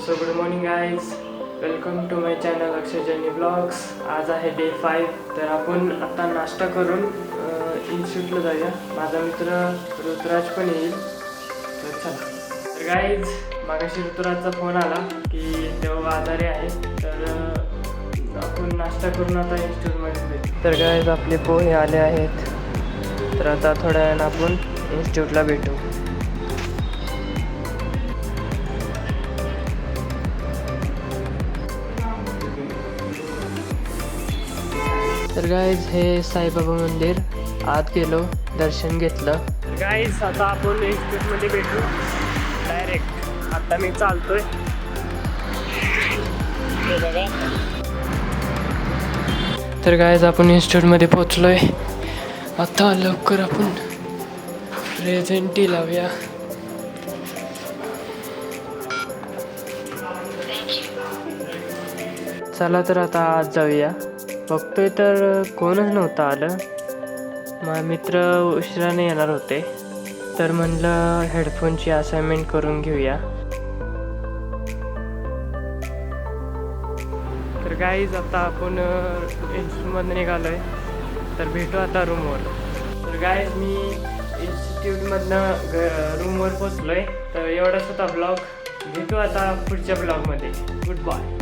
So good morning guys, welcome to my channel Akshay journey blogs. आज आहे day 5. तर आपण आता नाश्ता करून इन्स्टिट्यूटला जाऊया. माझा मित्र ऋतुराज पण येईल. तर चला. तर गाईज, मागाशी ऋतुराजचा फोन आला की तेव्हा आजारी आहे. तर आपण नाश्ता करून आता इन्स्टिट्यूटमध्ये भेटू. तर गाईज, आपले पोहे आले आहेत. तर आता थोड्या वेळानं आपण इन्स्टिट्यूटला भेटू. तर गाईज, हे साईबाबा मंदिर. आत गेलो, दर्शन घेतलं. गाईज, आता आपण इन्स्टिट्यूटमध्ये भेटू डायरेक्ट. आता मी चालतोय. तर गाईज, आपण इन्स्टिट्यूटमध्ये पोचलोय. आता लवकर आपण प्रेझेंटी लावूया. चला तर आता आज जाऊया. बघतोय तर कोणच नव्हतं आलं. माझे मित्र उशिराने येणार होते. तर म्हणलं हेडफोनची असाइनमेंट करून घेऊया. तर गाईज, आता आपण इन्स्टिट्यूटमधून निघालोय. तर भेटू आता रूमवर. तर गाईज, मी इन्स्टिट्यूटमधनं रूमवर पोचलोय. तर एवढाच होता ब्लॉग. भेटू आता पुढच्या ब्लॉगमध्ये. Good bye.